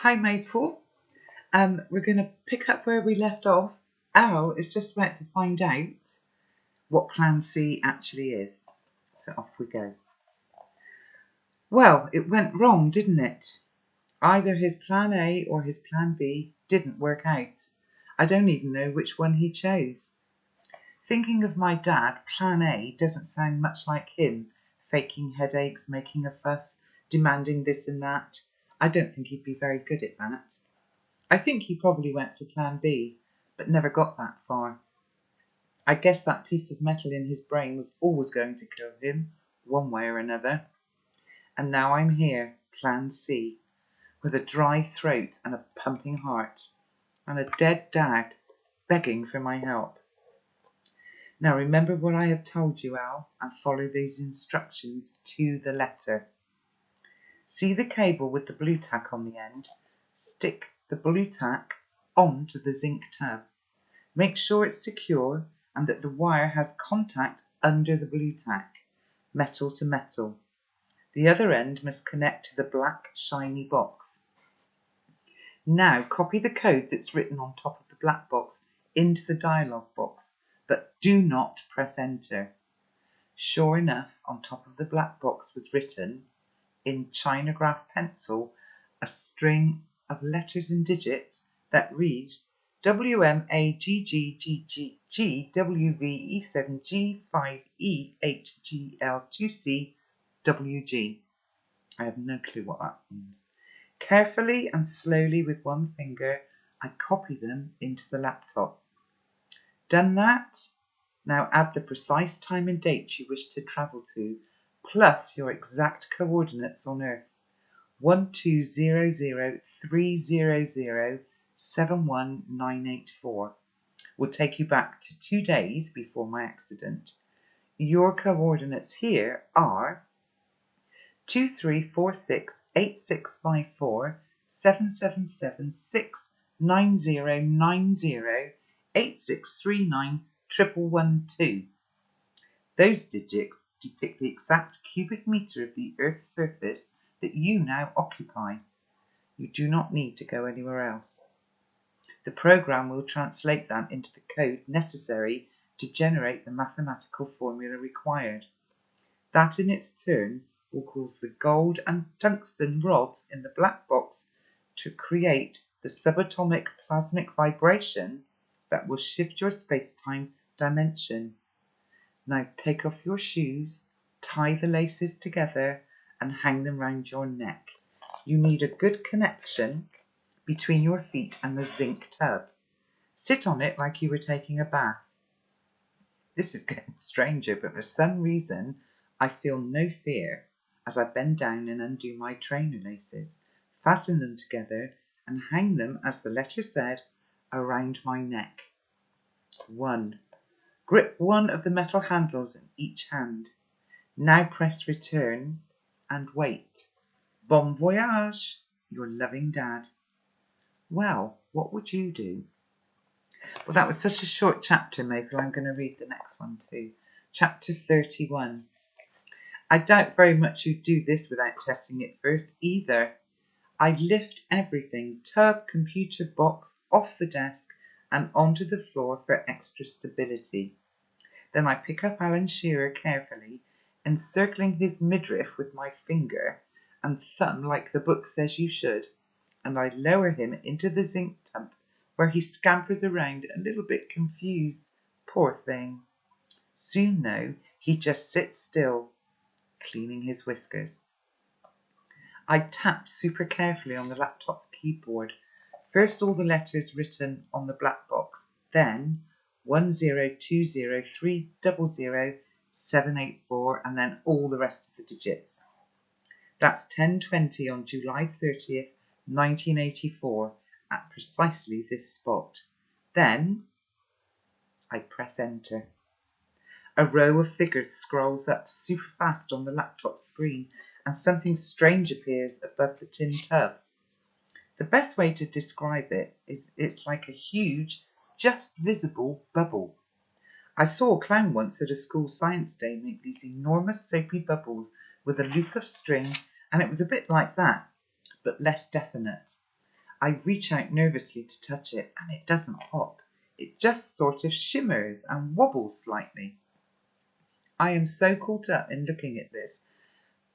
Hi Maple. We're going to pick up where we left off. Al is just about to find out what Plan C actually is. So off we go. Well, it went wrong, didn't it? Either his Plan A or his Plan B didn't work out. I don't even know which one he chose. Thinking of my dad, Plan A doesn't sound much like him, faking headaches, making a fuss, demanding this and that. I don't think he'd be very good at that. I think he probably went for Plan B, but never got that far. I guess that piece of metal in his brain was always going to kill him, one way or another. And now I'm here, Plan C, with a dry throat and a pumping heart, and a dead dad begging for my help. Now remember what I have told you, Al, and follow these instructions to the letter. See the cable with the blue tack on the end? Stick the blue tack onto the zinc tub. Make sure it's secure and that the wire has contact under the blue tack, metal to metal. The other end must connect to the black shiny box. Now copy the code that's written on top of the black box into the dialog box, but do not press enter. Sure enough, on top of the black box was written, in Chinagraph pencil, a string of letters and digits that read WMAGGGG7GE5EHGL2CWG. I have no clue what that means. Carefully and slowly with one finger, I copy them into the laptop. Done that? Now add the precise time and date you wish to travel to, plus your exact coordinates on Earth. 120030071984 will take you back to 2 days before my accident. Your coordinates here are 2346865776909086391112. Those digits depict the exact cubic meter of the Earth's surface that you now occupy. You do not need to go anywhere else. The program will translate that into the code necessary to generate the mathematical formula required. That in its turn will cause the gold and tungsten rods in the black box to create the subatomic plasmic vibration that will shift your space-time dimension. Now take off your shoes, tie the laces together and hang them round your neck. You need a good connection between your feet and the zinc tub. Sit on it like you were taking a bath. This is getting stranger, but for some reason I feel no fear as I bend down and undo my trainer laces, fasten them together and hang them, as the letter said, around my neck. 1. Grip one of the metal handles in each hand. Now press return and wait. Bon voyage, your loving dad. Well, what would you do? Well, that was such a short chapter, Maple. I'm going to read the next one too. Chapter 31. I doubt very much you do this without testing it first either. I lift everything, tub, computer, box, off the desk and onto the floor for extra stability. Then I pick up Alan Shearer carefully, encircling his midriff with my finger and thumb like the book says you should, and I lower him into the zinc tub where he scampers around a little bit confused. Poor thing. Soon, though, he just sits still, cleaning his whiskers. I tap super carefully on the laptop's keyboard. First all the letters written on the black box, then 10203000784, and then all the rest of the digits. That's 10:20 on July 30th, 1984, at precisely this spot. Then I press enter. A row of figures scrolls up super fast on the laptop screen, and something strange appears above the tin tub. The best way to describe it is it's like a huge, just visible bubble. I saw a clown once at a school science day make these enormous soapy bubbles with a loop of string, and it was a bit like that, but less definite. I reach out nervously to touch it, and it doesn't pop. It just sort of shimmers and wobbles slightly. I am so caught up in looking at this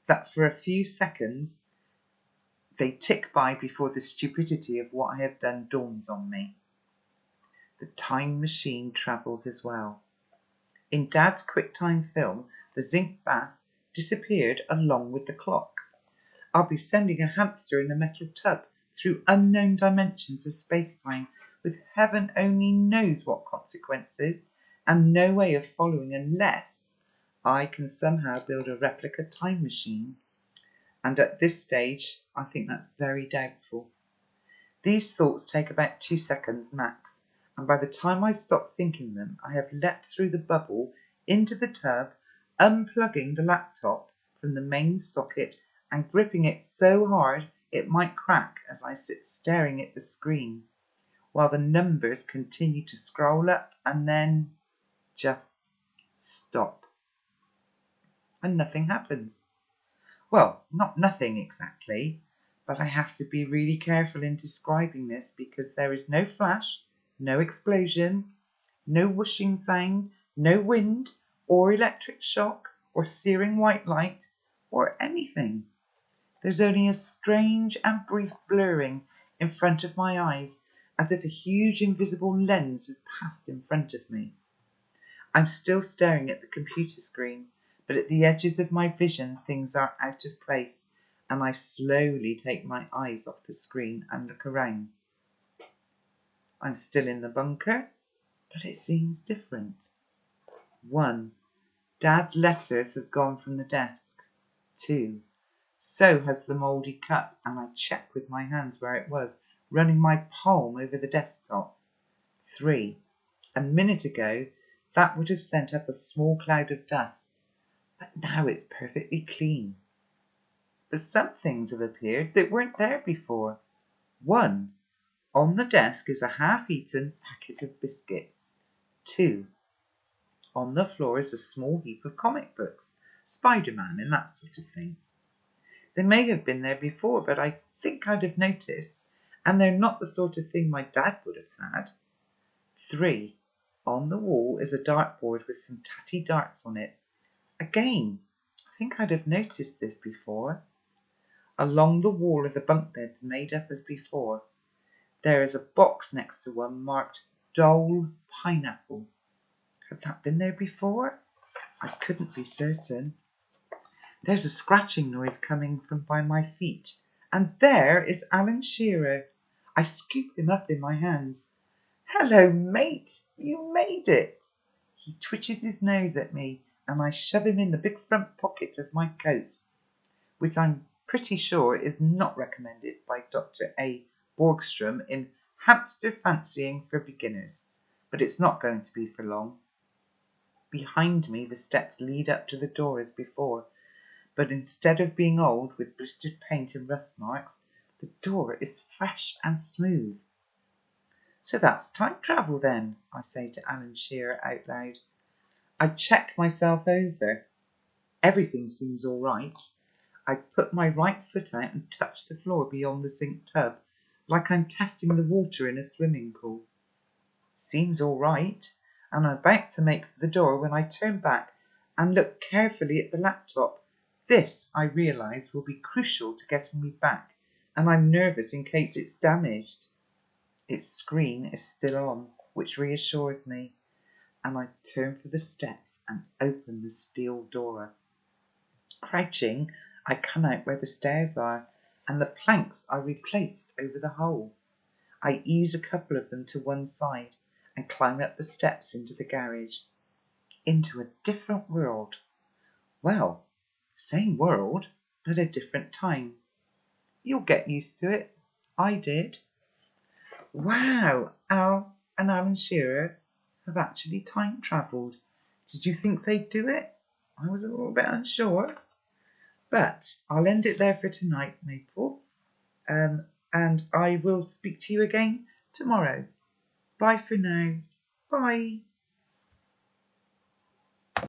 that for a few seconds they tick by before the stupidity of what I have done dawns on me. The time machine travels as well. In Dad's QuickTime film, the zinc bath disappeared along with the clock. I'll be sending a hamster in a metal tub through unknown dimensions of space-time with heaven only knows what consequences, and no way of following unless I can somehow build a replica time machine. And at this stage, I think that's very doubtful. These thoughts take about 2 seconds max, and by the time I stop thinking them, I have leapt through the bubble into the tub, unplugging the laptop from the main socket and gripping it so hard it might crack as I sit staring at the screen, while the numbers continue to scroll up and then just stop. And nothing happens. Well, not nothing exactly, but I have to be really careful in describing this because there is no flash, no explosion, no whooshing sound, no wind or electric shock or searing white light or anything. There's only a strange and brief blurring in front of my eyes, as if a huge invisible lens has passed in front of me. I'm still staring at the computer screen, but at the edges of my vision things are out of place, and I slowly take my eyes off the screen and look around. I'm still in the bunker, but it seems different. 1. Dad's letters have gone from the desk. 2. So has the mouldy cup, and I check with my hands where it was, running my palm over the desktop. 3. A minute ago, that would have sent up a small cloud of dust, but now it's perfectly clean. But some things have appeared that weren't there before. 1. On the desk is a half-eaten packet of biscuits. 2. On the floor is a small heap of comic books, Spider-Man and that sort of thing. They may have been there before, but I think I'd have noticed, and they're not the sort of thing my dad would have had. 3. On the wall is a dartboard with some tatty darts on it. Again, I think I'd have noticed this before. Along the wall are the bunk beds made up as before. There is a box next to one marked Dole Pineapple. Had that been there before? I couldn't be certain. There's a scratching noise coming from by my feet, and there is Alan Shearer. I scoop him up in my hands. Hello, mate, you made it. He twitches his nose at me, and I shove him in the big front pocket of my coat, which I'm pretty sure is not recommended by Dr. A. Borgstrom in Hamster Fancying for Beginners, but it's not going to be for long. Behind me the steps lead up to the door as before, but instead of being old with blistered paint and rust marks, the door is fresh and smooth. So that's time travel then, I say to Alan Shearer out loud. I check myself over. Everything seems all right. I put my right foot out and touch the floor beyond the zinc tub, like I'm testing the water in a swimming pool. Seems all right, and I'm about to make for the door when I turn back and look carefully at the laptop. This, I realise, will be crucial to getting me back, and I'm nervous in case it's damaged. Its screen is still on, which reassures me, and I turn for the steps and open the steel door. Crouching, I come out where the stairs are, and the planks are replaced over the hole. I ease a couple of them to one side and climb up the steps into the garage. Into a different world. Well, same world, but a different time. You'll get used to it. I did. Wow, Al and Alan Shearer have actually time travelled. Did you think they'd do it? I was a little bit unsure. But I'll end it there for tonight, Maple. And I will speak to you again tomorrow. Bye for now. Bye.